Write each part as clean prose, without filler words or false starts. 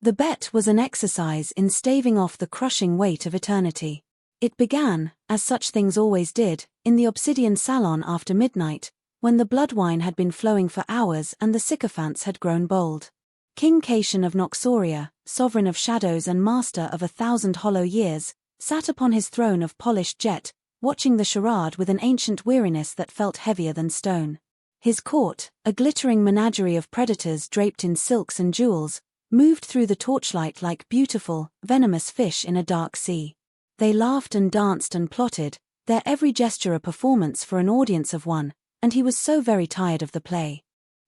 The bet was an exercise in staving off the crushing weight of eternity. It began, as such things always did, in the obsidian salon after midnight, when the blood wine had been flowing for hours and the sycophants had grown bold. King Caitian of Noxoria, sovereign of shadows and master of 1,000 hollow years, sat upon his throne of polished jet, watching the charade with an ancient weariness that felt heavier than stone. His court, a glittering menagerie of predators draped in silks and jewels, moved through the torchlight like beautiful, venomous fish in a dark sea. They laughed and danced and plotted, their every gesture a performance for an audience of one, and he was so very tired of the play.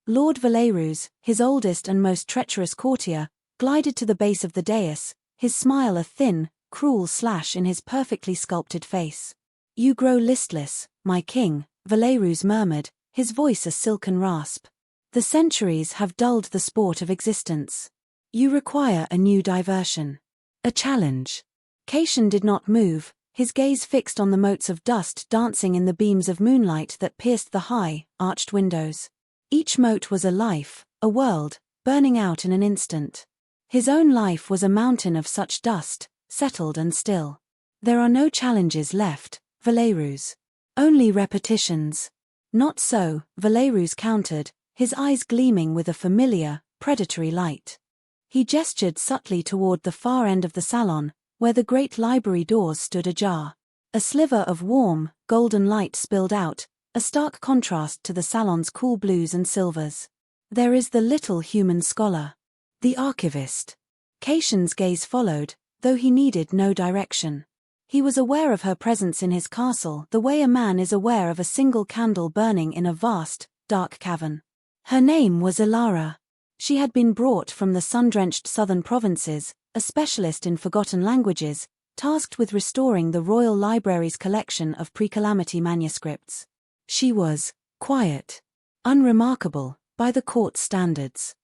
Lord Valerus, his oldest and most treacherous courtier, glided to the base of the dais, his smile a thin, cruel slash in his perfectly sculpted face. "You grow listless, my king," Valerus murmured, his voice a silken rasp. "The centuries have dulled the sport of existence. You require a new diversion. A challenge." Caitian did not move, his gaze fixed on the motes of dust dancing in the beams of moonlight that pierced the high, arched windows. Each mote was a life, a world, burning out in an instant. His own life was a mountain of such dust, settled and still. "There are no challenges left, Valerus. Only repetitions." "Not so," Valerus countered, his eyes gleaming with a familiar, predatory light. He gestured subtly toward the far end of the salon, where the great library doors stood ajar. A sliver of warm, golden light spilled out, a stark contrast to the salon's cool blues and silvers. "There is the little human scholar. The archivist." Caitian's gaze followed, though he needed no direction. He was aware of her presence in his castle the way a man is aware of a single candle burning in a vast, dark cavern. Her name was Ilara. She had been brought from the sun-drenched southern provinces, a specialist in forgotten languages, tasked with restoring the Royal Library's collection of pre-calamity manuscripts. She was quiet, unremarkable, by the court's standards.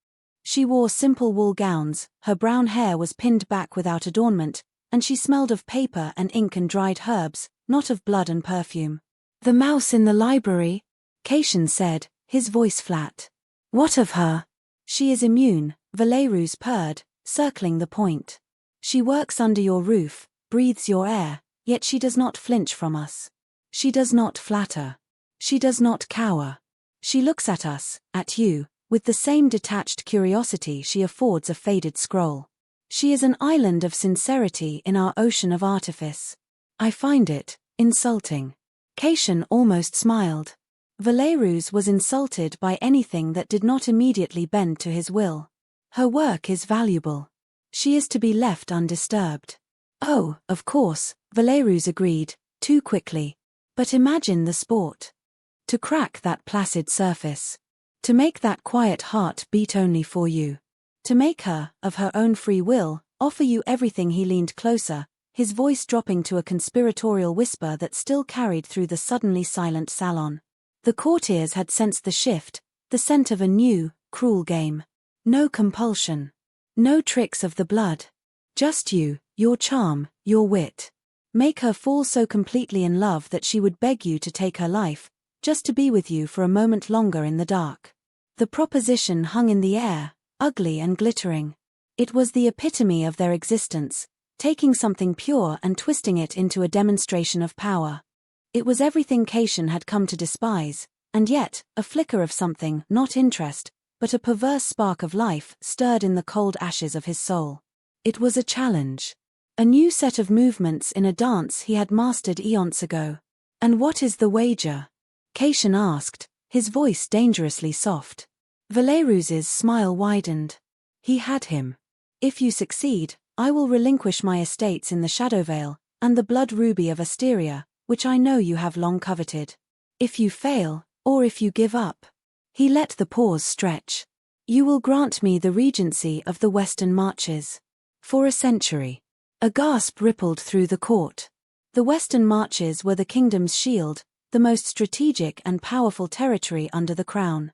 She wore simple wool gowns, her brown hair was pinned back without adornment, and she smelled of paper and ink and dried herbs, not of blood and perfume. "The mouse in the library?" Caitian said, his voice flat. "What of her?" "She is immune," Valerus purred, circling the point. "She works under your roof, breathes your air, yet she does not flinch from us. She does not flatter. She does not cower. She looks at us, at you, with the same detached curiosity she affords a faded scroll. She is an island of sincerity in our ocean of artifice. I find it insulting." Caitian almost smiled. Valerus was insulted by anything that did not immediately bend to his will. Her work is valuable. She is to be left undisturbed. "Oh, of course," Valerus agreed, too quickly. "But imagine the sport. To crack that placid surface. To make that quiet heart beat only for you. To make her, of her own free will, offer you everything." He leaned closer, his voice dropping to a conspiratorial whisper that still carried through the suddenly silent salon. The courtiers had sensed the shift, the scent of a new, cruel game. No compulsion. No tricks of the blood. Just you, your charm, your wit. Make her fall so completely in love that she would beg you to take her life, just to be with you for a moment longer in the dark. The proposition hung in the air, ugly and glittering. It was the epitome of their existence, taking something pure and twisting it into a demonstration of power. It was everything Caitian had come to despise, and yet, a flicker of something, not interest, but a perverse spark of life, stirred in the cold ashes of his soul. It was a challenge. A new set of movements in a dance he had mastered eons ago. "And what is the wager?" Caitian asked, his voice dangerously soft. Valerus's smile widened. He had him. "If you succeed, I will relinquish my estates in the Shadowvale, and the blood ruby of Asteria, which I know you have long coveted. If you fail, or if you give up." He let the pause stretch. "You will grant me the regency of the Western Marches. For a century." A gasp rippled through the court. The Western Marches were the kingdom's shield, the most strategic and powerful territory under the crown.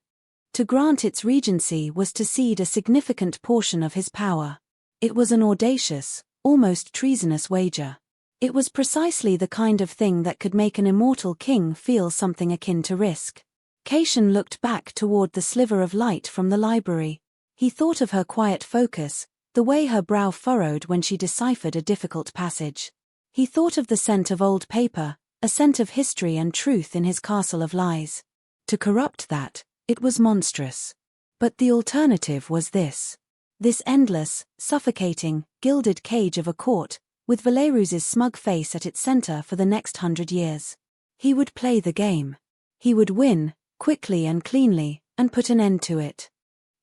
To grant its regency was to cede a significant portion of his power. It was an audacious, almost treasonous wager. It was precisely the kind of thing that could make an immortal king feel something akin to risk. Caitian looked back toward the sliver of light from the library. He thought of her quiet focus, the way her brow furrowed when she deciphered a difficult passage. He thought of the scent of old paper, a scent of history and truth in his castle of lies. To corrupt that, it was monstrous. But the alternative was this. This endless, suffocating, gilded cage of a court, with Valerus's smug face at its center for the next 100 years. He would play the game. He would win, quickly and cleanly, and put an end to it.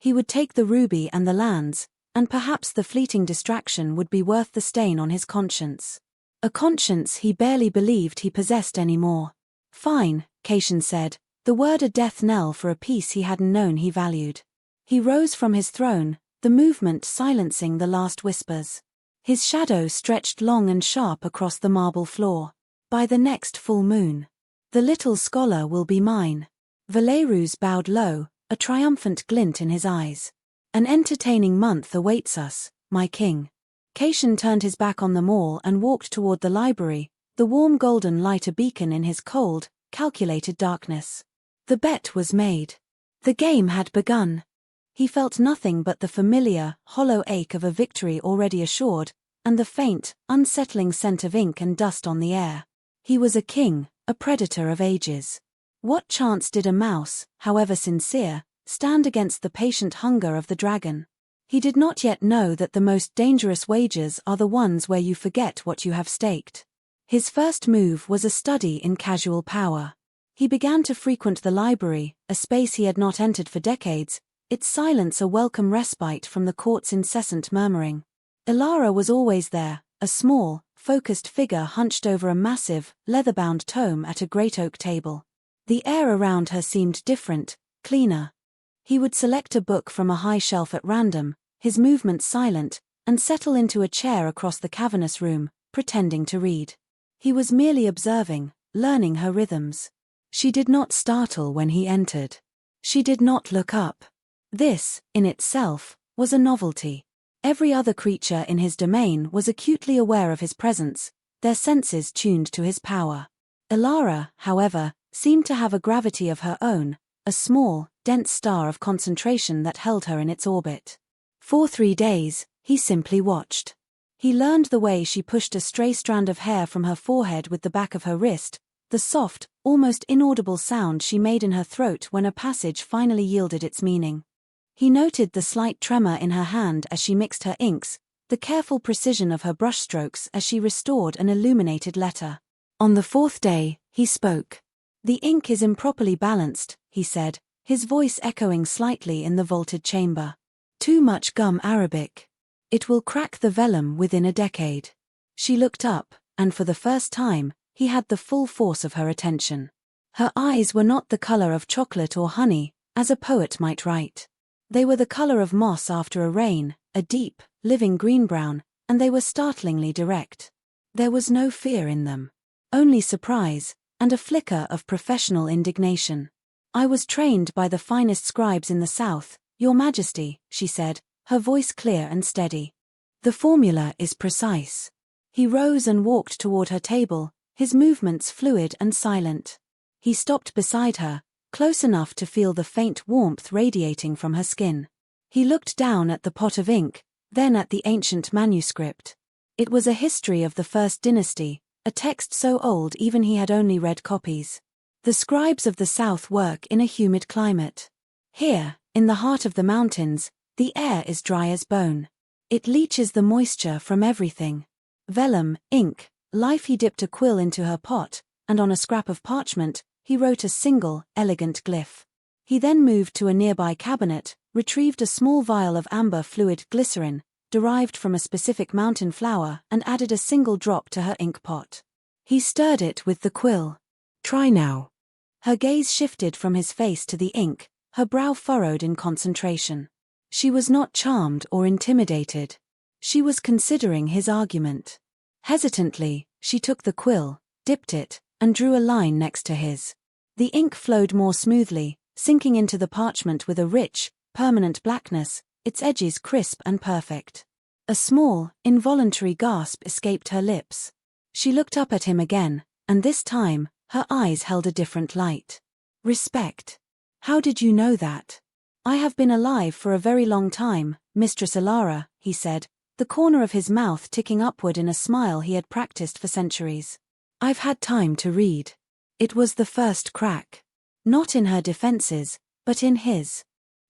He would take the ruby and the lands, and perhaps the fleeting distraction would be worth the stain on his conscience. A conscience he barely believed he possessed anymore. Fine, Cation said, the word a death knell for a peace he hadn't known he valued. He rose from his throne, the movement silencing the last whispers. His shadow stretched long and sharp across the marble floor. By the next full moon, the little scholar will be mine. Valerus bowed low, a triumphant glint in his eyes. An entertaining month awaits us, my king. Cation turned his back on them all and walked toward the library, the warm golden light a beacon in his cold, calculated darkness. The bet was made. The game had begun. He felt nothing but the familiar, hollow ache of a victory already assured, and the faint, unsettling scent of ink and dust on the air. He was a king, a predator of ages. What chance did a mouse, however sincere, stand against the patient hunger of the dragon? He did not yet know that the most dangerous wagers are the ones where you forget what you have staked. His first move was a study in casual power. He began to frequent the library, a space he had not entered for decades, its silence a welcome respite from the court's incessant murmuring. Ilara was always there, a small, focused figure hunched over a massive, leather-bound tome at a great oak table. The air around her seemed different, cleaner. He would select a book from a high shelf at random, his movements silent, and settle into a chair across the cavernous room, pretending to read. He was merely observing, learning her rhythms. She did not startle when he entered. She did not look up. This, in itself, was a novelty. Every other creature in his domain was acutely aware of his presence, their senses tuned to his power. Ilara, however, seemed to have a gravity of her own, a small, dense star of concentration that held her in its orbit. For 3 days, he simply watched. He learned the way she pushed a stray strand of hair from her forehead with the back of her wrist, the soft, almost inaudible sound she made in her throat when a passage finally yielded its meaning. He noted the slight tremor in her hand as she mixed her inks, the careful precision of her brushstrokes as she restored an illuminated letter. On the 4th day, he spoke. "The ink is improperly balanced," he said, his voice echoing slightly in the vaulted chamber. "Too much gum Arabic. It will crack the vellum within a decade." She looked up, and for the first time, he had the full force of her attention. Her eyes were not the color of chocolate or honey, as a poet might write. They were the color of moss after a rain, a deep, living green-brown, and they were startlingly direct. There was no fear in them. Only surprise, and a flicker of professional indignation. "I was trained by the finest scribes in the South, Your Majesty," she said, her voice clear and steady. "The formula is precise." He rose and walked toward her table, his movements fluid and silent. He stopped beside her, close enough to feel the faint warmth radiating from her skin. He looked down at the pot of ink, then at the ancient manuscript. It was a history of the First Dynasty, a text so old even he had only read copies. The scribes of the South work in a humid climate. Here, in the heart of the mountains, the air is dry as bone. It leaches the moisture from everything. Vellum, ink, life. He dipped a quill into her pot, and on a scrap of parchment, he wrote a single, elegant glyph. He then moved to a nearby cabinet, retrieved a small vial of amber fluid glycerin, derived from a specific mountain flower, and added a single drop to her ink pot. He stirred it with the quill. "Try now." Her gaze shifted from his face to the ink, her brow furrowed in concentration. She was not charmed or intimidated. She was considering his argument. Hesitantly, she took the quill, dipped it, and drew a line next to his. The ink flowed more smoothly, sinking into the parchment with a rich, permanent blackness, its edges crisp and perfect. A small, involuntary gasp escaped her lips. She looked up at him again, and this time, her eyes held a different light. "Respect. How did you know that?" "I have been alive for a very long time, Mistress Ilara," he said, the corner of his mouth ticking upward in a smile he had practiced for centuries. "I've had time to read." It was the first crack. Not in her defenses, but in his.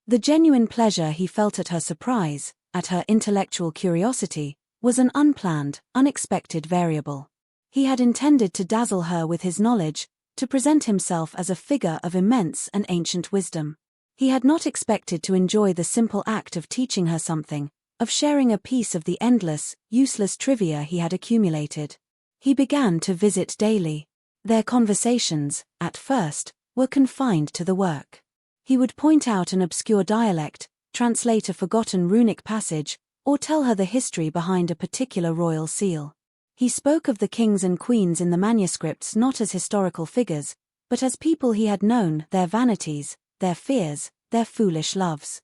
The genuine pleasure he felt at her surprise, at her intellectual curiosity, was an unplanned, unexpected variable. He had intended to dazzle her with his knowledge, to present himself as a figure of immense and ancient wisdom. He had not expected to enjoy the simple act of teaching her something, of sharing a piece of the endless, useless trivia he had accumulated. He began to visit daily. Their conversations, at first, were confined to the work. He would point out an obscure dialect, translate a forgotten runic passage, or tell her the history behind a particular royal seal. He spoke of the kings and queens in the manuscripts not as historical figures, but as people he had known, their vanities, their fears, their foolish loves.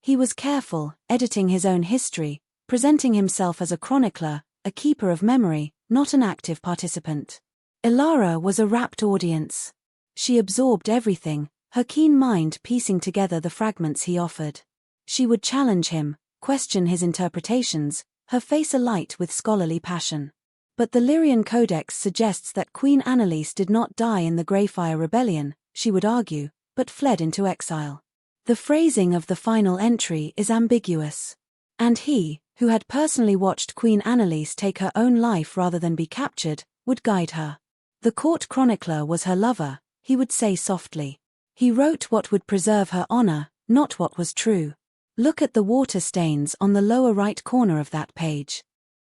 He was careful, editing his own history, presenting himself as a chronicler, a keeper of memory, not an active participant. Ilara was a rapt audience. She absorbed everything, her keen mind piecing together the fragments he offered. She would challenge him, question his interpretations, her face alight with scholarly passion. But the Lyrian Codex suggests that Queen Annalise did not die in the Greyfire Rebellion, she would argue, but fled into exile. The phrasing of the final entry is ambiguous. And he, who had personally watched Queen Annalise take her own life rather than be captured, would guide her. The court chronicler was her lover, he would say softly. He wrote what would preserve her honor, not what was true. Look at the water stains on the lower right corner of that page.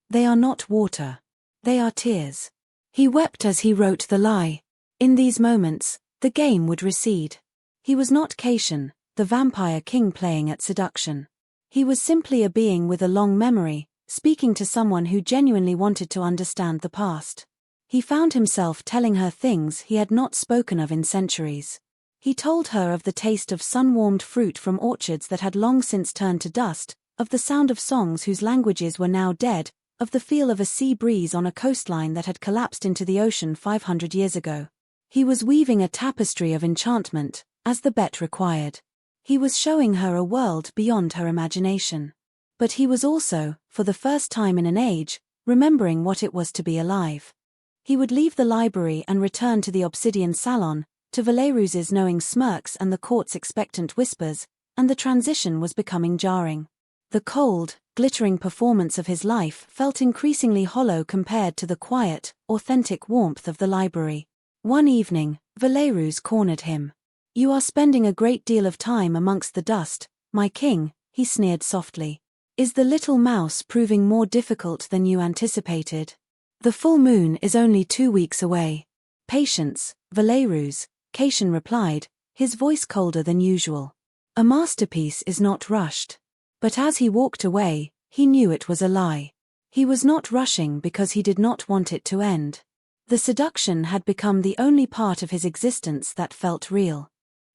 They are not water. They are tears. He wept as he wrote the lie. In these moments, the game would recede. He was not Caitian, the vampire king playing at seduction. He was simply a being with a long memory, speaking to someone who genuinely wanted to understand the past. He found himself telling her things he had not spoken of in centuries. He told her of the taste of sun-warmed fruit from orchards that had long since turned to dust, of the sound of songs whose languages were now dead, of the feel of a sea breeze on a coastline that had collapsed into the ocean 500 years ago. He was weaving a tapestry of enchantment, as the bet required. He was showing her a world beyond her imagination. But he was also, for the first time in an age, remembering what it was to be alive. He would leave the library and return to the obsidian salon, to Valerus's knowing smirks and the court's expectant whispers, and the transition was becoming jarring. The cold, glittering performance of his life felt increasingly hollow compared to the quiet, authentic warmth of the library. One evening, Valerus cornered him. "You are spending a great deal of time amongst the dust, my king," he sneered softly. "Is the little mouse proving more difficult than you anticipated? The full moon is only 2 weeks away." "Patience, Valerus," Caitian replied, his voice colder than usual. "A masterpiece is not rushed." But as he walked away, he knew it was a lie. He was not rushing because he did not want it to end. The seduction had become the only part of his existence that felt real.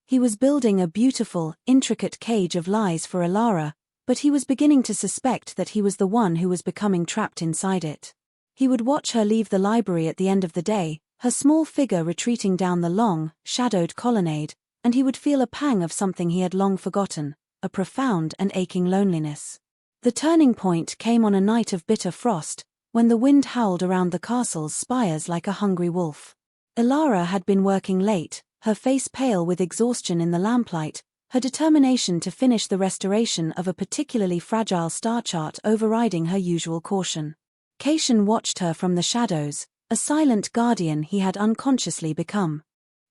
He was building a beautiful, intricate cage of lies for Ilara, but he was beginning to suspect that he was the one who was becoming trapped inside it. He would watch her leave the library at the end of the day, her small figure retreating down the long, shadowed colonnade, and he would feel a pang of something he had long forgotten, a profound and aching loneliness. The turning point came on a night of bitter frost, when the wind howled around the castle's spires like a hungry wolf. Ilara had been working late, her face pale with exhaustion in the lamplight, her determination to finish the restoration of a particularly fragile star chart overriding her usual caution. Caitian watched her from the shadows, a silent guardian he had unconsciously become.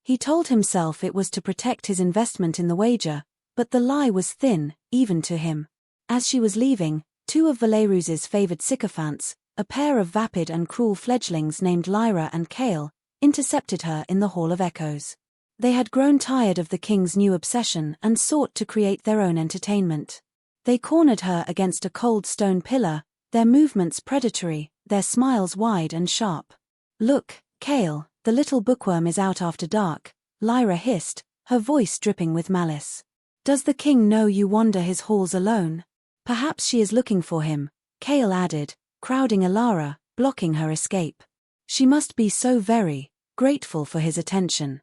He told himself it was to protect his investment in the wager, but the lie was thin, even to him. As she was leaving, 2 of Valerus's favored sycophants, a pair of vapid and cruel fledglings named Lyra and Kale, intercepted her in the Hall of Echoes. They had grown tired of the king's new obsession and sought to create their own entertainment. They cornered her against a cold stone pillar, their movements predatory, their smiles wide and sharp. "Look, Kale, the little bookworm is out after dark," Lyra hissed, her voice dripping with malice. "Does the king know you wander his halls alone? Perhaps she is looking for him," Kale added, crowding Ilara, blocking her escape. "She must be so very grateful for his attention.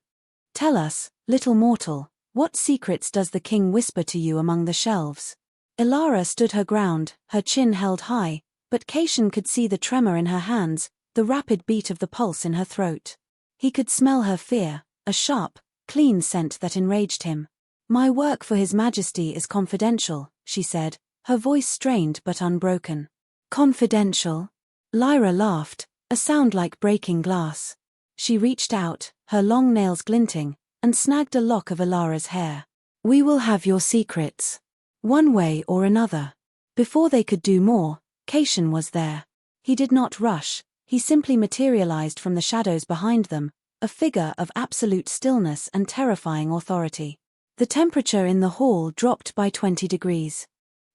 Tell us, little mortal, what secrets does the king whisper to you among the shelves?" Ilara stood her ground, her chin held high, But Cation could see the tremor in her hands, the rapid beat of the pulse in her throat. He could smell her fear, a sharp, clean scent that enraged him. "My work for His Majesty is confidential," she said, her voice strained but unbroken. "Confidential?" Lyra laughed, a sound like breaking glass. She reached out, her long nails glinting, and snagged a lock of Alara's hair. "We will have your secrets. One way or another." Before they could do more, Cation was there. He did not rush, he simply materialized from the shadows behind them, a figure of absolute stillness and terrifying authority. The temperature in the hall dropped by 20 degrees.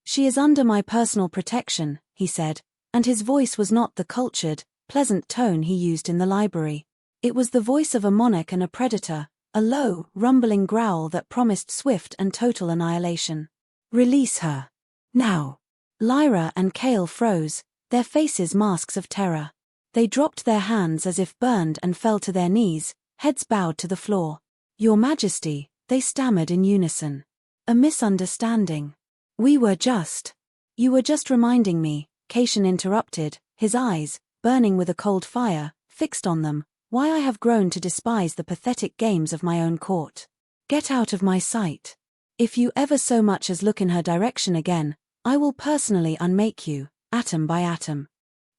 "She is under my personal protection," he said, and his voice was not the cultured, pleasant tone he used in the library. It was the voice of a monarch and a predator, a low, rumbling growl that promised swift and total annihilation. "Release her. Now." Lyra and Cale froze, their faces masks of terror. They dropped their hands as if burned and fell to their knees, heads bowed to the floor. "Your Majesty," they stammered in unison. "A misunderstanding. You were just reminding me," Cation interrupted, his eyes, burning with a cold fire, fixed on them, "why I have grown to despise the pathetic games of my own court. Get out of my sight. If you ever so much as look in her direction again, I will personally unmake you, atom by atom."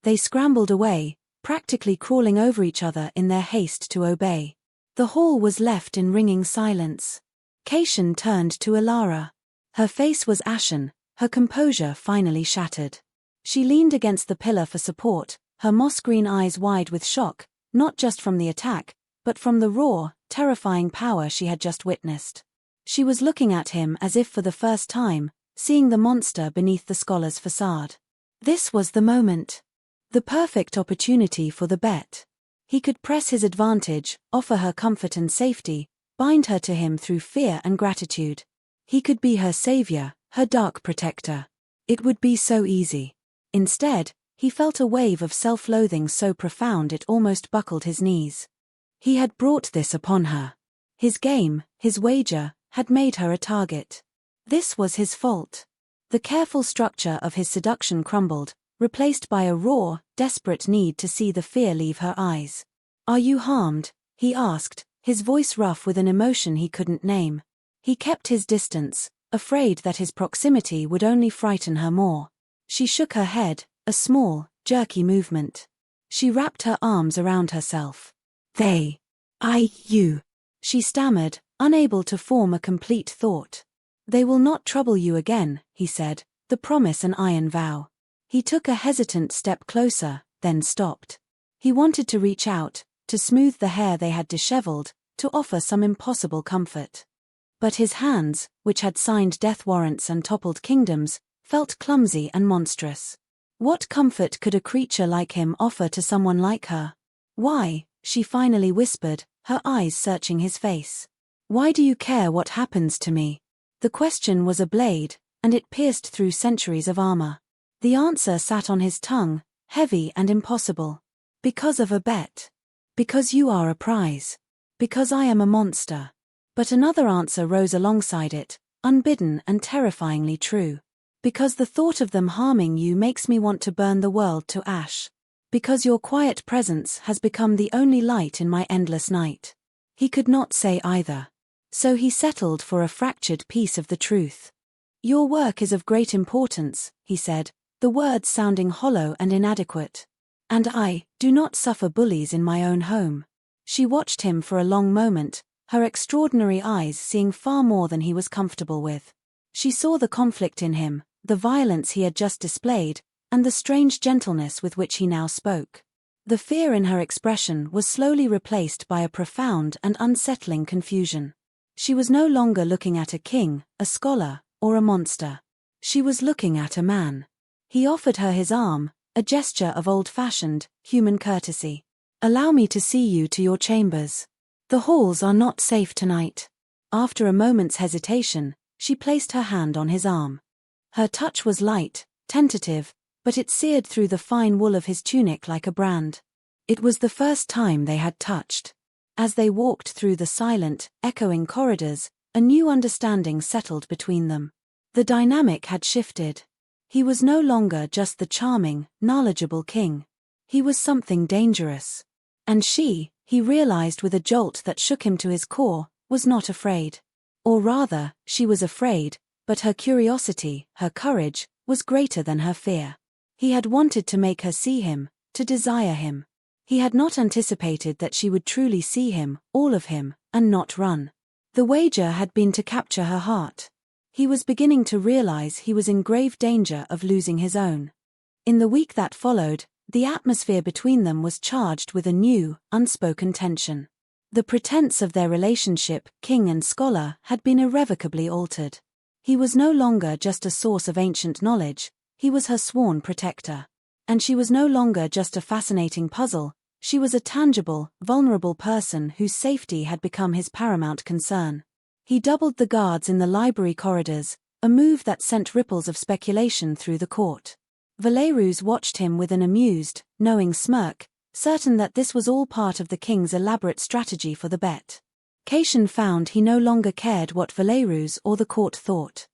They scrambled away, practically crawling over each other in their haste to obey. The hall was left in ringing silence. Cation turned to Alara. Her face was ashen, her composure finally shattered. She leaned against the pillar for support, her moss-green eyes wide with shock, not just from the attack, but from the raw, terrifying power she had just witnessed. She was looking at him as if for the first time, seeing the monster beneath the scholar's facade. This was the moment. The perfect opportunity for the bet. He could press his advantage, offer her comfort and safety, bind her to him through fear and gratitude. He could be her savior, her dark protector. It would be so easy. Instead, he felt a wave of self-loathing so profound it almost buckled his knees. He had brought this upon her. His game, his wager, had made her a target. This was his fault. The careful structure of his seduction crumbled, replaced by a raw, desperate need to see the fear leave her eyes. "Are you harmed?" he asked, his voice rough with an emotion he couldn't name. He kept his distance, afraid that his proximity would only frighten her more. She shook her head, a small, jerky movement. She wrapped her arms around herself. You," she stammered, unable to form a complete thought. "They will not trouble you again," he said, the promise an iron vow. He took a hesitant step closer, then stopped. He wanted to reach out, to smooth the hair they had disheveled, to offer some impossible comfort. But his hands, which had signed death warrants and toppled kingdoms, felt clumsy and monstrous. What comfort could a creature like him offer to someone like her? "Why?" she finally whispered, her eyes searching his face. "Why do you care what happens to me?" The question was a blade, and it pierced through centuries of armor. The answer sat on his tongue, heavy and impossible. "Because of a bet. Because you are a prize. Because I am a monster." But another answer rose alongside it, unbidden and terrifyingly true. "Because the thought of them harming you makes me want to burn the world to ash. Because your quiet presence has become the only light in my endless night." He could not say either. So he settled for a fractured piece of the truth. "Your work is of great importance," he said, the words sounding hollow and inadequate. "And I do not suffer bullies in my own home." She watched him for a long moment, her extraordinary eyes seeing far more than he was comfortable with. She saw the conflict in him, the violence he had just displayed, and the strange gentleness with which he now spoke. The fear in her expression was slowly replaced by a profound and unsettling confusion. She was no longer looking at a king, a scholar, or a monster. She was looking at a man. He offered her his arm, a gesture of old-fashioned, human courtesy. "Allow me to see you to your chambers. The halls are not safe tonight." After a moment's hesitation, she placed her hand on his arm. Her touch was light, tentative, but it seared through the fine wool of his tunic like a brand. It was the first time they had touched. As they walked through the silent, echoing corridors, a new understanding settled between them. The dynamic had shifted. He was no longer just the charming, knowledgeable king. He was something dangerous. And she, he realized with a jolt that shook him to his core, was not afraid. Or rather, she was afraid, but her curiosity, her courage, was greater than her fear. He had wanted to make her see him, to desire him. He had not anticipated that she would truly see him, all of him, and not run. The wager had been to capture her heart. He was beginning to realize he was in grave danger of losing his own. In the week that followed, the atmosphere between them was charged with a new, unspoken tension. The pretense of their relationship, king and scholar, had been irrevocably altered. He was no longer just a source of ancient knowledge, he was her sworn protector. And she was no longer just a fascinating puzzle, she was a tangible, vulnerable person whose safety had become his paramount concern. He doubled the guards in the library corridors, a move that sent ripples of speculation through the court. Valerus watched him with an amused, knowing smirk, certain that this was all part of the king's elaborate strategy for the bet. Cation found he no longer cared what Valerus or the court thought.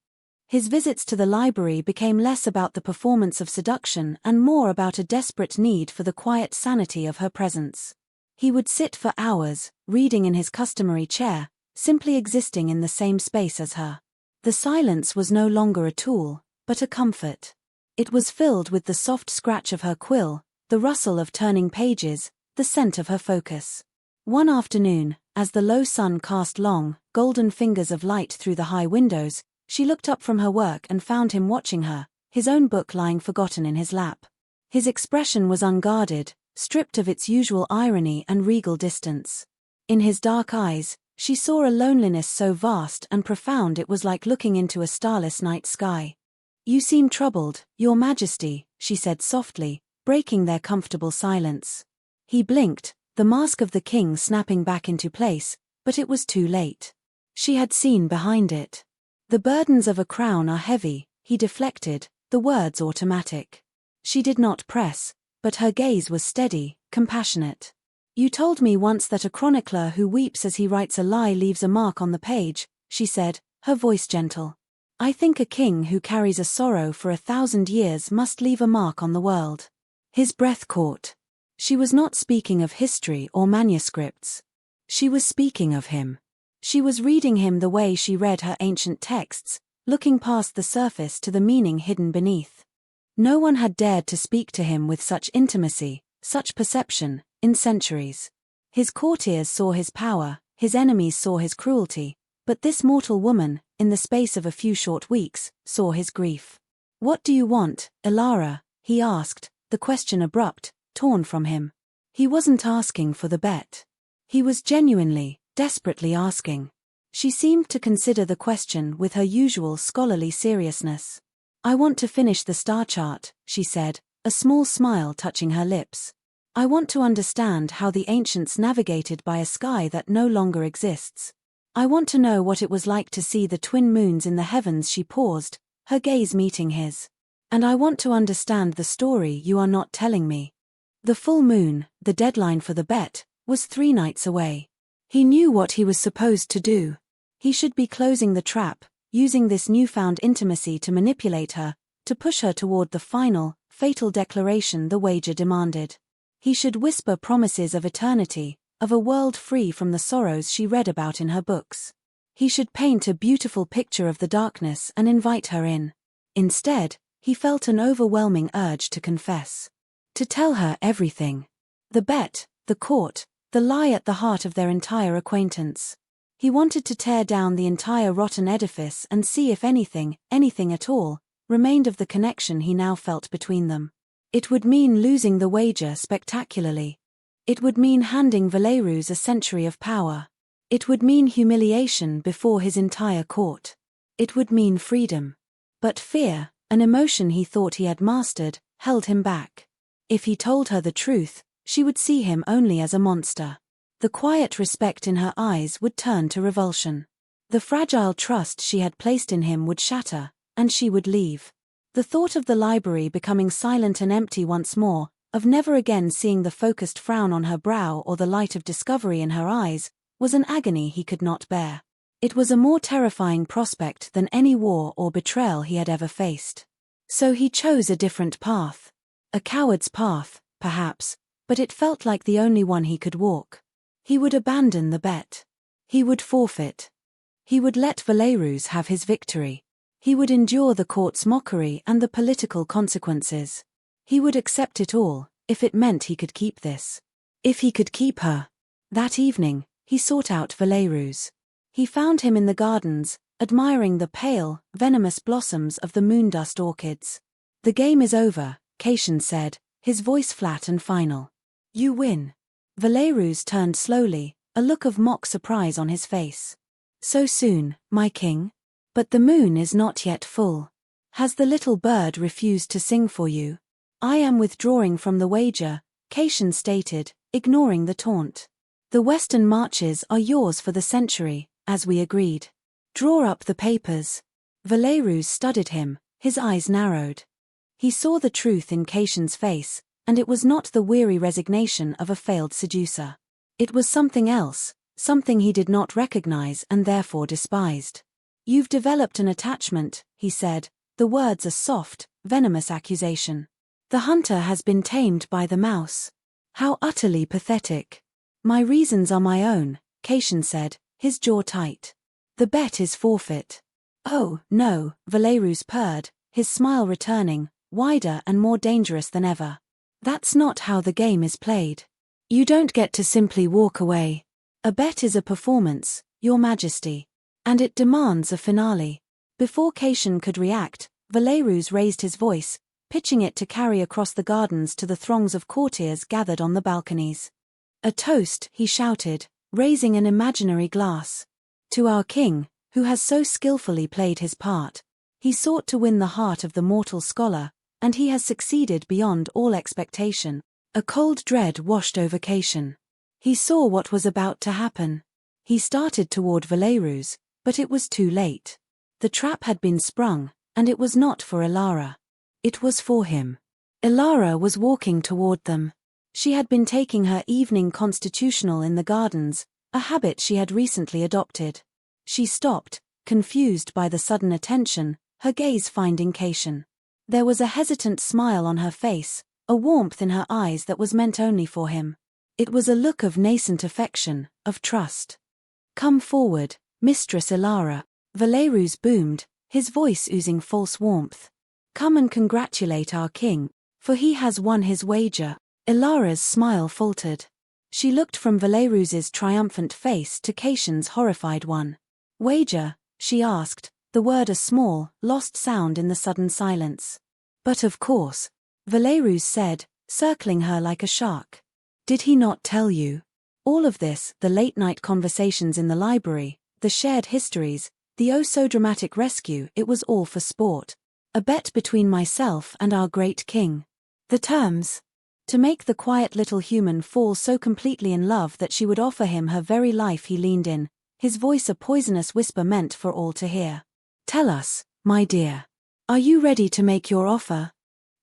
His visits to the library became less about the performance of seduction and more about a desperate need for the quiet sanity of her presence. He would sit for hours, reading in his customary chair, simply existing in the same space as her. The silence was no longer a tool, but a comfort. It was filled with the soft scratch of her quill, the rustle of turning pages, the scent of her focus. One afternoon, as the low sun cast long, golden fingers of light through the high windows, she looked up from her work and found him watching her, his own book lying forgotten in his lap. His expression was unguarded, stripped of its usual irony and regal distance. In his dark eyes, she saw a loneliness so vast and profound it was like looking into a starless night sky. "You seem troubled, Your Majesty," she said softly, breaking their comfortable silence. He blinked, the mask of the king snapping back into place, but it was too late. She had seen behind it. "The burdens of a crown are heavy," he deflected, the words automatic. She did not press, but her gaze was steady, compassionate. "You told me once that a chronicler who weeps as he writes a lie leaves a mark on the page," she said, her voice gentle. "I think a king who carries a sorrow for 1,000 years must leave a mark on the world." His breath caught. She was not speaking of history or manuscripts. She was speaking of him. She was reading him the way she read her ancient texts, looking past the surface to the meaning hidden beneath. No one had dared to speak to him with such intimacy, such perception, in centuries. His courtiers saw his power, his enemies saw his cruelty, but this mortal woman, in the space of a few short weeks, saw his grief. "What do you want, Ilara?" he asked, the question abrupt, torn from him. He wasn't asking for the bet. He was genuinely, desperately asking. She seemed to consider the question with her usual scholarly seriousness. "I want to finish the star chart," she said, a small smile touching her lips. "I want to understand how the ancients navigated by a sky that no longer exists. I want to know what it was like to see the twin moons in the heavens." She paused, her gaze meeting his. "And I want to understand the story you are not telling me." The full moon, the deadline for the bet, was 3 nights away. He knew what he was supposed to do. He should be closing the trap, using this newfound intimacy to manipulate her, to push her toward the final, fatal declaration the wager demanded. He should whisper promises of eternity, of a world free from the sorrows she read about in her books. He should paint a beautiful picture of the darkness and invite her in. Instead, he felt an overwhelming urge to confess. To tell her everything. The bet, the court, the lie at the heart of their entire acquaintance. He wanted to tear down the entire rotten edifice and see if anything at all, remained of the connection he now felt between them. It would mean losing the wager spectacularly. It would mean handing Valerus a century of power. It would mean humiliation before his entire court. It would mean freedom. But fear, an emotion he thought he had mastered, held him back. If he told her the truth, she would see him only as a monster. The quiet respect in her eyes would turn to revulsion. The fragile trust she had placed in him would shatter, and she would leave. The thought of the library becoming silent and empty once more, of never again seeing the focused frown on her brow or the light of discovery in her eyes, was an agony he could not bear. It was a more terrifying prospect than any war or betrayal he had ever faced. So he chose a different path. A coward's path, perhaps, but it felt like the only one he could walk. He would abandon the bet. He would forfeit. He would let Valerus have his victory. He would endure the court's mockery and the political consequences. He would accept it all, if it meant he could keep this. If he could keep her. That evening, he sought out Valerus. He found him in the gardens, admiring the pale, venomous blossoms of the moondust orchids. "The game is over," Cation said, his voice flat and final. "You win." Valerus turned slowly, a look of mock surprise on his face. "So soon, my king? But the moon is not yet full. Has the little bird refused to sing for you?" "I am withdrawing from the wager," Cation stated, ignoring the taunt. "The western marches are yours for the century, as we agreed. Draw up the papers." Valerus studied him, his eyes narrowed. He saw the truth in Cation's face, and it was not the weary resignation of a failed seducer. It was something else, something he did not recognize and therefore despised. "You've developed an attachment," he said, the words a soft, venomous accusation. "The hunter has been tamed by the mouse. How utterly pathetic." "My reasons are my own," Cation said, his jaw tight. "The bet is forfeit." "Oh, no," Valerus purred, his smile returning, wider and more dangerous than ever. "That's not how the game is played. You don't get to simply walk away. A bet is a performance, Your Majesty. And it demands a finale." Before Cation could react, Valerus raised his voice, pitching it to carry across the gardens to the throngs of courtiers gathered on the balconies. "A toast," he shouted, raising an imaginary glass. "To our king, who has so skillfully played his part. He sought to win the heart of the mortal scholar, and he has succeeded beyond all expectation." A cold dread washed over Cation. He saw what was about to happen. He started toward Valerus, but it was too late. The trap had been sprung, and it was not for Ilara. It was for him. Ilara was walking toward them. She had been taking her evening constitutional in the gardens, a habit she had recently adopted. She stopped, confused by the sudden attention, her gaze finding Cation. There was a hesitant smile on her face, a warmth in her eyes that was meant only for him. It was a look of nascent affection, of trust. "Come forward, Mistress Ilara," Valerus boomed, his voice oozing false warmth. "Come and congratulate our king, for he has won his wager." Ilara's smile faltered. She looked from Valerus's triumphant face to Cation's horrified one. "Wager?" she asked, the word a small, lost sound in the sudden silence. "But of course," Valerus said, circling her like a shark. "Did he not tell you?" All of this, the late-night conversations in the library, the shared histories, the oh-so-dramatic rescue, it was all for sport. A bet between myself and our great king. The terms? To make the quiet little human fall so completely in love that she would offer him her very life. He leaned in, his voice a poisonous whisper meant for all to hear. "Tell us, my dear. Are you ready to make your offer?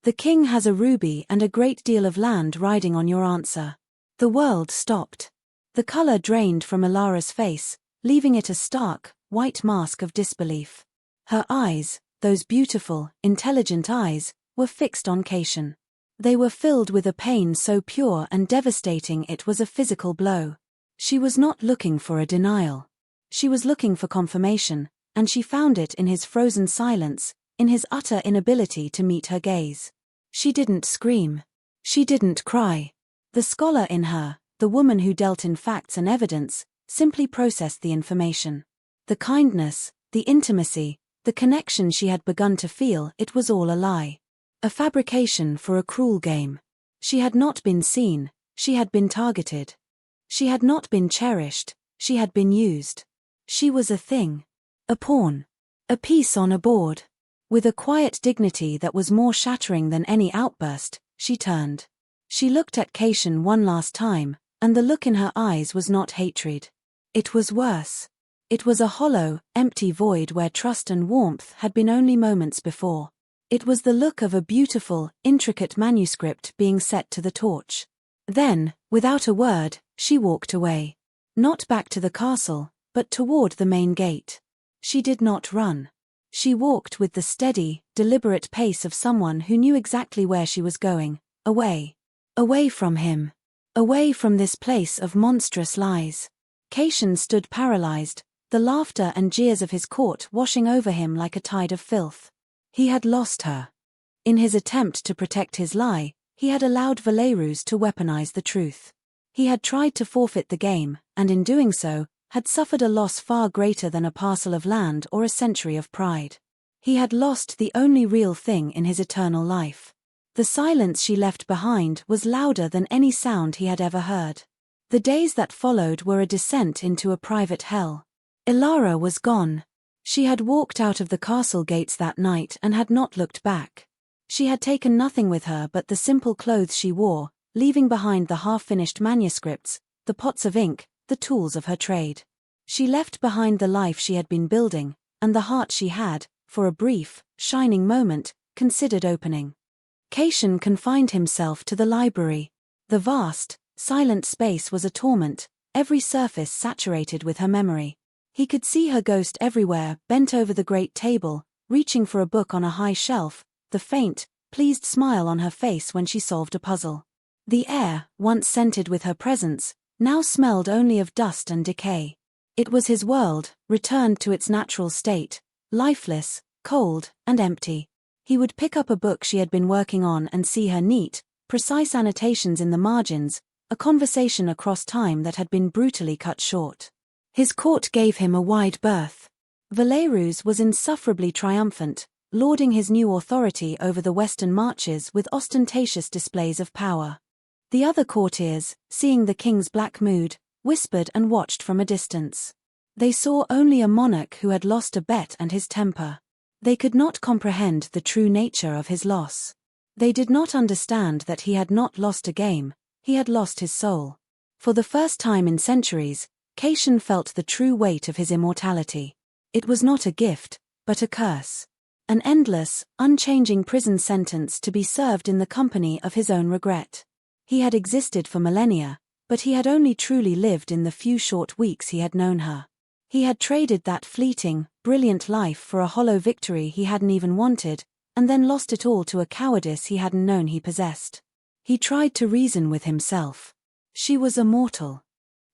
The king has a ruby and a great deal of land riding on your answer." The world stopped. The color drained from Ilara's face, leaving it a stark, white mask of disbelief. Her eyes, those beautiful, intelligent eyes, were fixed on Cation. They were filled with a pain so pure and devastating it was a physical blow. She was not looking for a denial. She was looking for confirmation, and she found it in his frozen silence, in his utter inability to meet her gaze. She didn't scream. She didn't cry. The scholar in her, the woman who dealt in facts and evidence, simply processed the information. The kindness, the intimacy, the connection she had begun to feel, it was all a lie. A fabrication for a cruel game. She had not been seen, she had been targeted. She had not been cherished, she had been used. She was a thing. A pawn. A piece on a board. With a quiet dignity that was more shattering than any outburst, she turned. She looked at Cation one last time, and the look in her eyes was not hatred. It was worse. It was a hollow, empty void where trust and warmth had been only moments before. It was the look of a beautiful, intricate manuscript being set to the torch. Then, without a word, she walked away. Not back to the castle, but toward the main gate. She did not run. She walked with the steady, deliberate pace of someone who knew exactly where she was going, away. Away from him. Away from this place of monstrous lies. Cation stood paralyzed, the laughter and jeers of his court washing over him like a tide of filth. He had lost her. In his attempt to protect his lie, he had allowed werewolves to weaponize the truth. He had tried to forfeit the game, and in doing so, had suffered a loss far greater than a parcel of land or a century of pride. He had lost the only real thing in his eternal life. The silence she left behind was louder than any sound he had ever heard. The days that followed were a descent into a private hell. Ilara was gone. She had walked out of the castle gates that night and had not looked back. She had taken nothing with her but the simple clothes she wore, leaving behind the half-finished manuscripts, the pots of ink, the tools of her trade. She left behind the life she had been building, and the heart she had, for a brief, shining moment, considered opening. Cation confined himself to the library. The vast, silent space was a torment, every surface saturated with her memory. He could see her ghost everywhere, bent over the great table, reaching for a book on a high shelf, the faint, pleased smile on her face when she solved a puzzle. The air, once scented with her presence, now smelled only of dust and decay. It was his world, returned to its natural state, lifeless, cold, and empty. He would pick up a book she had been working on and see her neat, precise annotations in the margins, a conversation across time that had been brutally cut short. His court gave him a wide berth. Valerus was insufferably triumphant, lauding his new authority over the western marches with ostentatious displays of power. The other courtiers, seeing the king's black mood, whispered and watched from a distance. They saw only a monarch who had lost a bet and his temper. They could not comprehend the true nature of his loss. They did not understand that he had not lost a game, he had lost his soul. For the first time in centuries, Cation felt the true weight of his immortality. It was not a gift, but a curse. An endless, unchanging prison sentence to be served in the company of his own regret. He had existed for millennia, but he had only truly lived in the few short weeks he had known her. He had traded that fleeting, brilliant life for a hollow victory he hadn't even wanted, and then lost it all to a cowardice he hadn't known he possessed. He tried to reason with himself. She was immortal.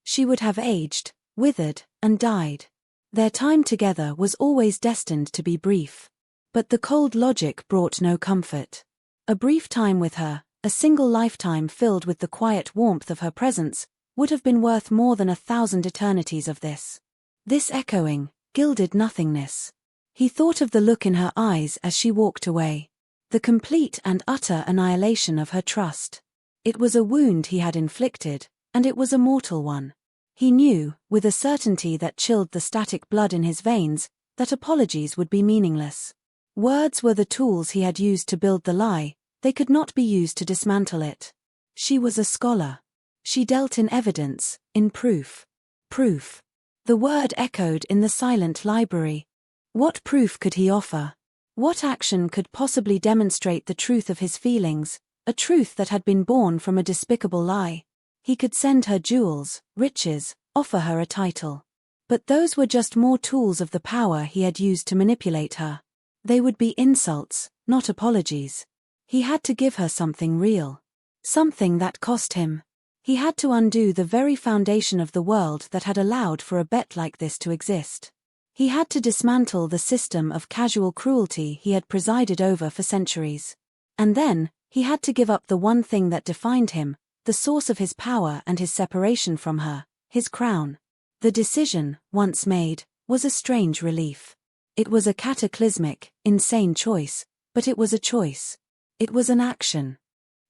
She would have aged, withered, and died. Their time together was always destined to be brief. But the cold logic brought no comfort. A brief time with her, a single lifetime filled with the quiet warmth of her presence, would have been worth more than 1,000 eternities of this. This echoing, gilded nothingness. He thought of the look in her eyes as she walked away. The complete and utter annihilation of her trust. It was a wound he had inflicted, and it was a mortal one. He knew, with a certainty that chilled the static blood in his veins, that apologies would be meaningless. Words were the tools he had used to build the lie, they could not be used to dismantle it. She was a scholar. She dealt in evidence, in proof. Proof. The word echoed in the silent library. What proof could he offer? What action could possibly demonstrate the truth of his feelings, a truth that had been born from a despicable lie? He could send her jewels, riches, offer her a title. But those were just more tools of the power he had used to manipulate her. They would be insults, not apologies. He had to give her something real. Something that cost him. He had to undo the very foundation of the world that had allowed for a bet like this to exist. He had to dismantle the system of casual cruelty he had presided over for centuries. And then, he had to give up the one thing that defined him, the source of his power and his separation from her, his crown. The decision, once made, was a strange relief. It was a cataclysmic, insane choice, but it was a choice. It was an action.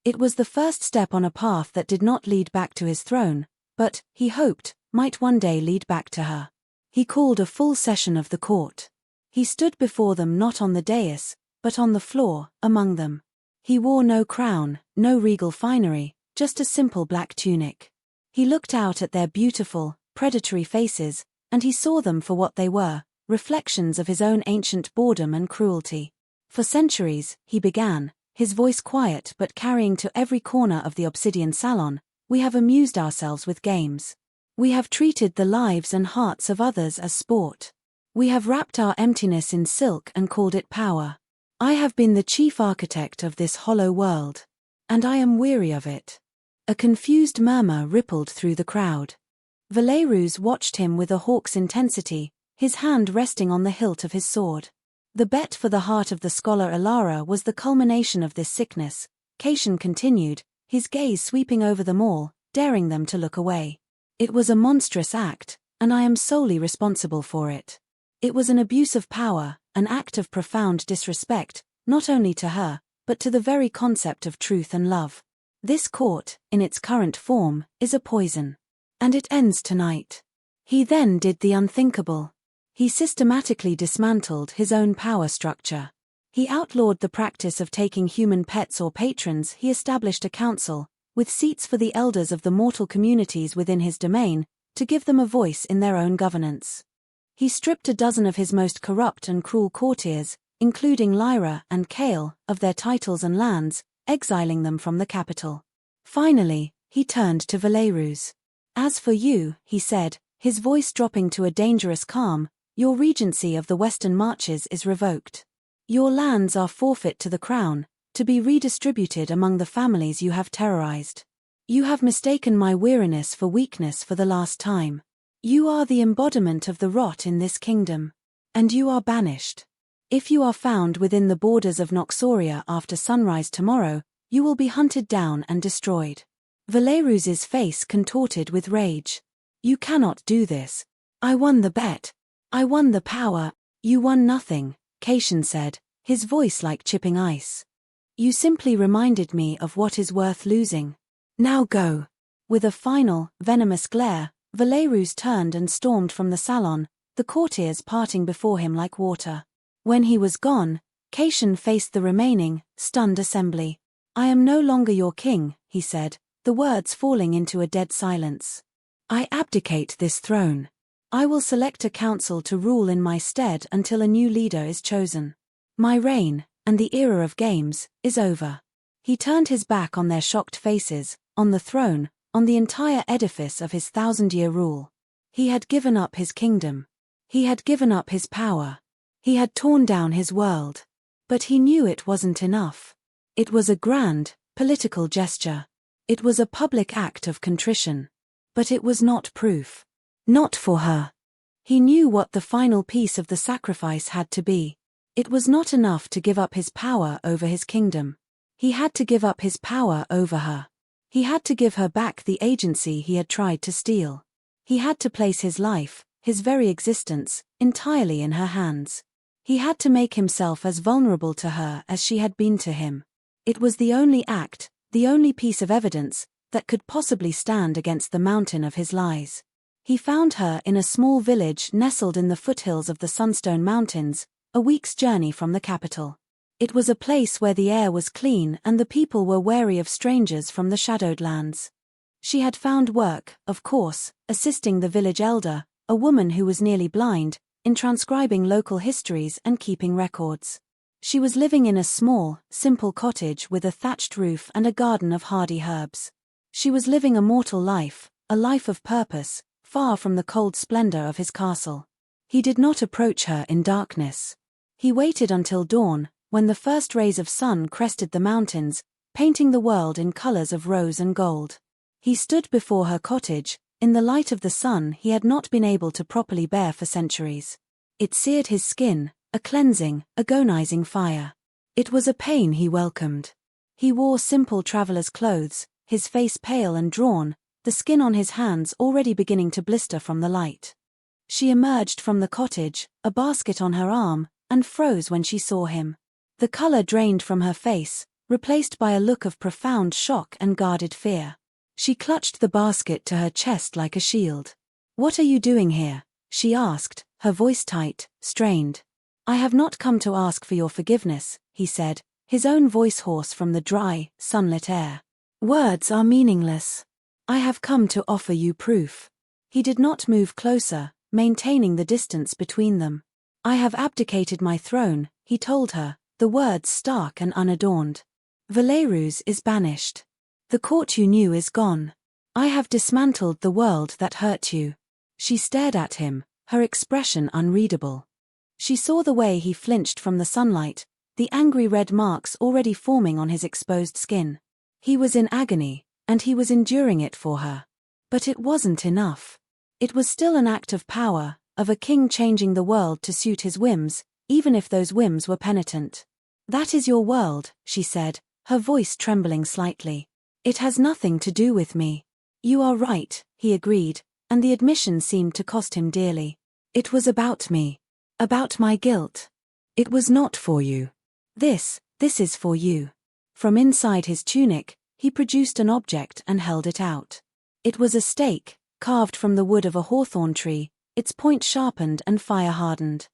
It was the first step on a path that did not lead back to his throne, but, he hoped, might one day lead back to her. He called a full session of the court. He stood before them not on the dais, but on the floor, among them. He wore no crown, no regal finery, just a simple black tunic. He looked out at their beautiful, predatory faces, and he saw them for what they were, reflections of his own ancient boredom and cruelty. For centuries, he began, his voice quiet but carrying to every corner of the obsidian salon, we have amused ourselves with games. We have treated the lives and hearts of others as sport. We have wrapped our emptiness in silk and called it power. I have been the chief architect of this hollow world. And I am weary of it. A confused murmur rippled through the crowd. Valerus watched him with a hawk's intensity, his hand resting on the hilt of his sword. The bet for the heart of the scholar Alara was the culmination of this sickness, Cation continued, his gaze sweeping over them all, daring them to look away. It was a monstrous act, and I am solely responsible for it. It was an abuse of power, an act of profound disrespect, not only to her, but to the very concept of truth and love. This court, in its current form, is a poison. And it ends tonight. He then did the unthinkable. He systematically dismantled his own power structure. He outlawed the practice of taking human pets or patrons. He established a council, with seats for the elders of the mortal communities within his domain, to give them a voice in their own governance. He stripped a dozen of his most corrupt and cruel courtiers, including Lyra and Kale, of their titles and lands, exiling them from the capital. Finally, he turned to Valerus. As for you, he said, his voice dropping to a dangerous calm, your regency of the Western Marches is revoked. Your lands are forfeit to the crown, to be redistributed among the families you have terrorized. You have mistaken my weariness for weakness for the last time. You are the embodiment of the rot in this kingdom. And you are banished. If you are found within the borders of Noxoria after sunrise tomorrow, you will be hunted down and destroyed. Valerus's face contorted with rage. You cannot do this. I won the bet. I won the power. You won nothing, Cation said, his voice like chipping ice. You simply reminded me of what is worth losing. Now go. With a final, venomous glare, Valerus turned and stormed from the salon, the courtiers parting before him like water. When he was gone, Cation faced the remaining, stunned assembly. I am no longer your king, he said, the words falling into a dead silence. I abdicate this throne. I will select a council to rule in my stead until a new leader is chosen. My reign, and the era of games, is over. He turned his back on their shocked faces, on the throne, on the entire edifice of his 1,000-year rule. He had given up his kingdom. He had given up his power. He had torn down his world. But he knew it wasn't enough. It was a grand, political gesture. It was a public act of contrition. But it was not proof. Not for her. He knew what the final piece of the sacrifice had to be. It was not enough to give up his power over his kingdom. He had to give up his power over her. He had to give her back the agency he had tried to steal. He had to place his life, his very existence, entirely in her hands. He had to make himself as vulnerable to her as she had been to him. It was the only act, the only piece of evidence, that could possibly stand against the mountain of his lies. He found her in a small village nestled in the foothills of the Sunstone Mountains, a week's journey from the capital. It was a place where the air was clean and the people were wary of strangers from the shadowed lands. She had found work, of course, assisting the village elder, a woman who was nearly blind, in transcribing local histories and keeping records. She was living in a small, simple cottage with a thatched roof and a garden of hardy herbs. She was living a mortal life, a life of purpose, far from the cold splendor of his castle. He did not approach her in darkness. He waited until dawn, when the first rays of sun crested the mountains, painting the world in colors of rose and gold. He stood before her cottage, in the light of the sun he had not been able to properly bear for centuries. It seared his skin, a cleansing, agonizing fire. It was a pain he welcomed. He wore simple traveler's clothes, his face pale and drawn, the skin on his hands already beginning to blister from the light. She emerged from the cottage, a basket on her arm, and froze when she saw him. The color drained from her face, replaced by a look of profound shock and guarded fear. She clutched the basket to her chest like a shield. "What are you doing here?" she asked, her voice tight, strained. "I have not come to ask for your forgiveness," he said, his own voice hoarse from the dry, sunlit air. "Words are meaningless. I have come to offer you proof." He did not move closer, maintaining the distance between them. "I have abdicated my throne," he told her, the words stark and unadorned. "Valerus is banished. The court you knew is gone. I have dismantled the world that hurt you." She stared at him, her expression unreadable. She saw the way he flinched from the sunlight, the angry red marks already forming on his exposed skin. He was in agony, and he was enduring it for her. But it wasn't enough. It was still an act of power, of a king changing the world to suit his whims, even if those whims were penitent. "That is your world," she said, her voice trembling slightly. "It has nothing to do with me." "You are right," he agreed, and the admission seemed to cost him dearly. "It was about me. About my guilt. It was not for you. This is for you." From inside his tunic, he produced an object and held it out. It was a stake, carved from the wood of a hawthorn tree, its point sharpened and fire-hardened.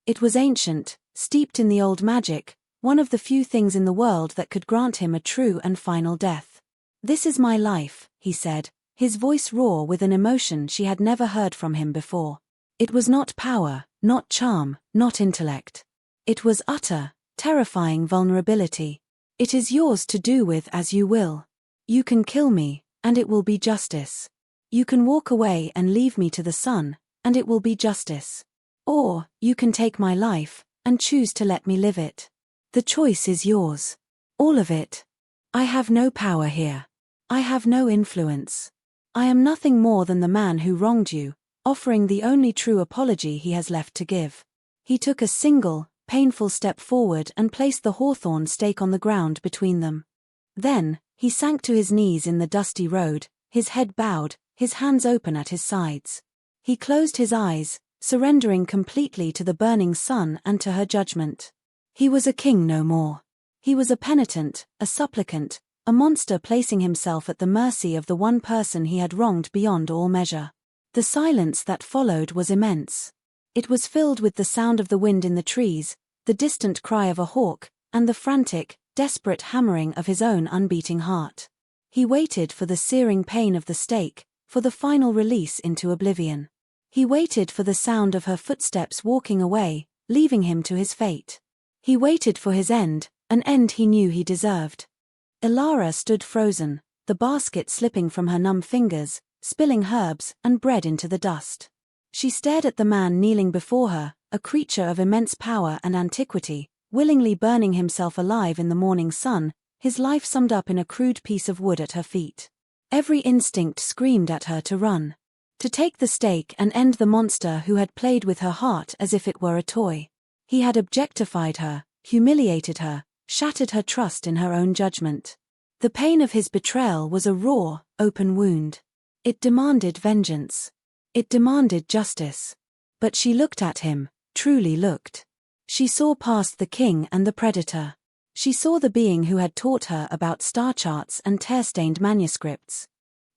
It was ancient, steeped in the old magic, one of the few things in the world that could grant him a true and final death. "This is my life," he said, his voice raw with an emotion she had never heard from him before. It was not power, not charm, not intellect. It was utter, terrifying vulnerability. "It is yours to do with as you will. You can kill me, and it will be justice. You can walk away and leave me to the sun, and it will be justice. Or, you can take my life, and choose to let me live it. The choice is yours. All of it. I have no power here. I have no influence. I am nothing more than the man who wronged you, offering the only true apology he has left to give." He took a single, painful step forward and placed the hawthorn stake on the ground between them. Then, he sank to his knees in the dusty road, his head bowed, his hands open at his sides. He closed his eyes, surrendering completely to the burning sun and to her judgment. He was a king no more. He was a penitent, a supplicant, a monster placing himself at the mercy of the one person he had wronged beyond all measure. The silence that followed was immense. It was filled with the sound of the wind in the trees, the distant cry of a hawk, and the frantic, desperate hammering of his own unbeating heart. He waited for the searing pain of the stake, for the final release into oblivion. He waited for the sound of her footsteps walking away, leaving him to his fate. He waited for his end, an end he knew he deserved. Ilara stood frozen, the basket slipping from her numb fingers, spilling herbs and bread into the dust. She stared at the man kneeling before her, a creature of immense power and antiquity, willingly burning himself alive in the morning sun, his life summed up in a crude piece of wood at her feet. Every instinct screamed at her to run. To take the stake and end the monster who had played with her heart as if it were a toy. He had objectified her, humiliated her, shattered her trust in her own judgment. The pain of his betrayal was a raw, open wound. It demanded vengeance. It demanded justice. But she looked at him, truly looked. She saw past the king and the predator. She saw the being who had taught her about star charts and tear-stained manuscripts.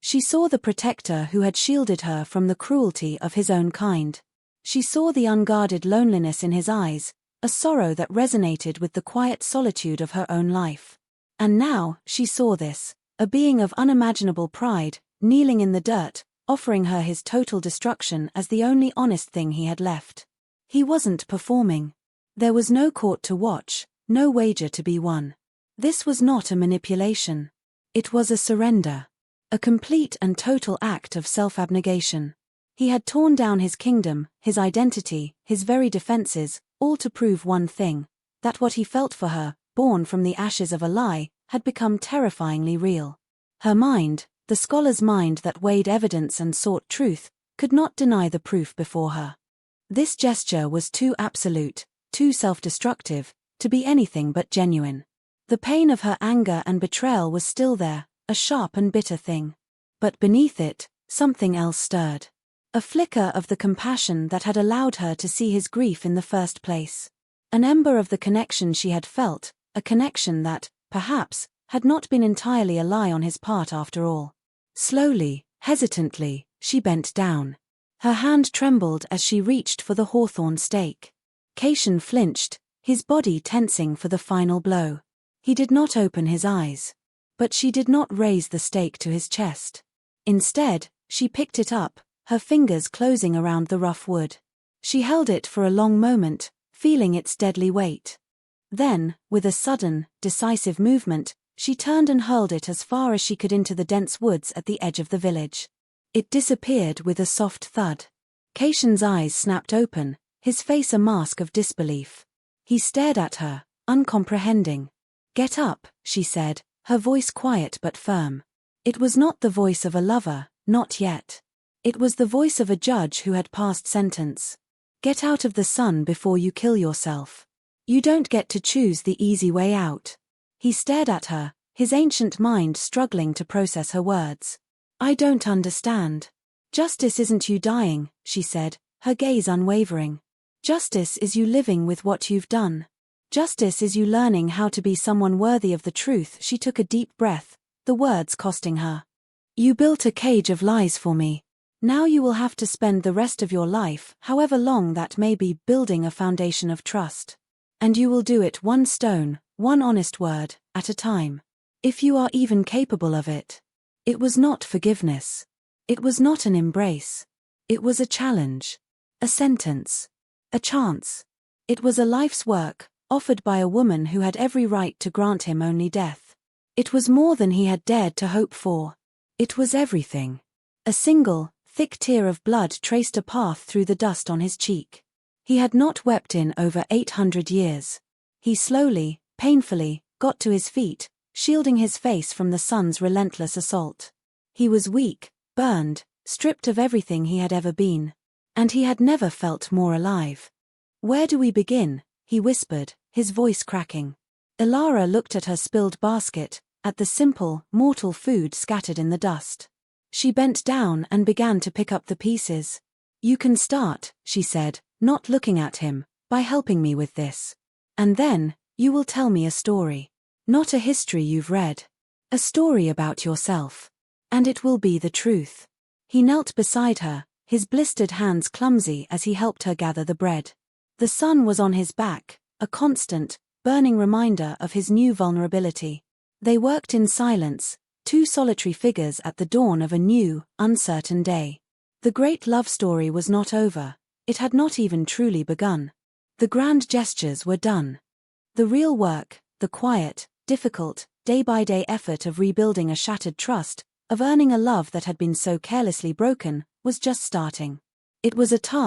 She saw the protector who had shielded her from the cruelty of his own kind. She saw the unguarded loneliness in his eyes, a sorrow that resonated with the quiet solitude of her own life. And now, she saw this, a being of unimaginable pride, kneeling in the dirt, offering her his total destruction as the only honest thing he had left. He wasn't performing. There was no court to watch, no wager to be won. This was not a manipulation. It was a surrender. A complete and total act of self-abnegation. He had torn down his kingdom, his identity, his very defenses, all to prove one thing, that what he felt for her, born from the ashes of a lie, had become terrifyingly real. Her mind, the scholar's mind that weighed evidence and sought truth, could not deny the proof before her. This gesture was too absolute, too self-destructive, to be anything but genuine. The pain of her anger and betrayal was still there, a sharp and bitter thing. But beneath it, something else stirred. A flicker of the compassion that had allowed her to see his grief in the first place. An ember of the connection she had felt, a connection that, perhaps, had not been entirely a lie on his part after all. Slowly, hesitantly, she bent down. Her hand trembled as she reached for the hawthorn stake. Cation flinched, his body tensing for the final blow. He did not open his eyes. But she did not raise the stake to his chest. Instead, she picked it up, her fingers closing around the rough wood. She held it for a long moment, feeling its deadly weight. Then, with a sudden, decisive movement, she turned and hurled it as far as she could into the dense woods at the edge of the village. It disappeared with a soft thud. Cation's eyes snapped open, his face a mask of disbelief. He stared at her, uncomprehending. "Get up," she said, her voice quiet but firm. It was not the voice of a lover, not yet. It was the voice of a judge who had passed sentence. "Get out of the sun before you kill yourself. You don't get to choose the easy way out." He stared at her, his ancient mind struggling to process her words. "I don't understand." "Justice isn't you dying," she said, her gaze unwavering. "Justice is you living with what you've done. Justice is you learning how to be someone worthy of the truth." She took a deep breath, the words costing her. "You built a cage of lies for me. Now you will have to spend the rest of your life, however long that may be, building a foundation of trust. And you will do it one stone, one honest word, at a time. If you are even capable of it." It was not forgiveness. It was not an embrace. It was a challenge. A sentence. A chance. It was a life's work, offered by a woman who had every right to grant him only death. It was more than he had dared to hope for. It was everything. A single, thick tear of blood traced a path through the dust on his cheek. He had not wept in over 800 years. He slowly, painfully, got to his feet, shielding his face from the sun's relentless assault. He was weak, burned, stripped of everything he had ever been. And he had never felt more alive. "Where do we begin?" he whispered, his voice cracking. Ilara looked at her spilled basket, at the simple, mortal food scattered in the dust. She bent down and began to pick up the pieces. "You can start," she said, not looking at him, "by helping me with this. And then, you will tell me a story. Not a history you've read. A story about yourself. And it will be the truth." He knelt beside her, his blistered hands clumsy as he helped her gather the bread. The sun was on his back, a constant, burning reminder of his new vulnerability. They worked in silence, two solitary figures at the dawn of a new, uncertain day. The great love story was not over. It had not even truly begun. The grand gestures were done. The real work, the quiet, difficult, day-by-day effort of rebuilding a shattered trust, of earning a love that had been so carelessly broken, was just starting. It was a task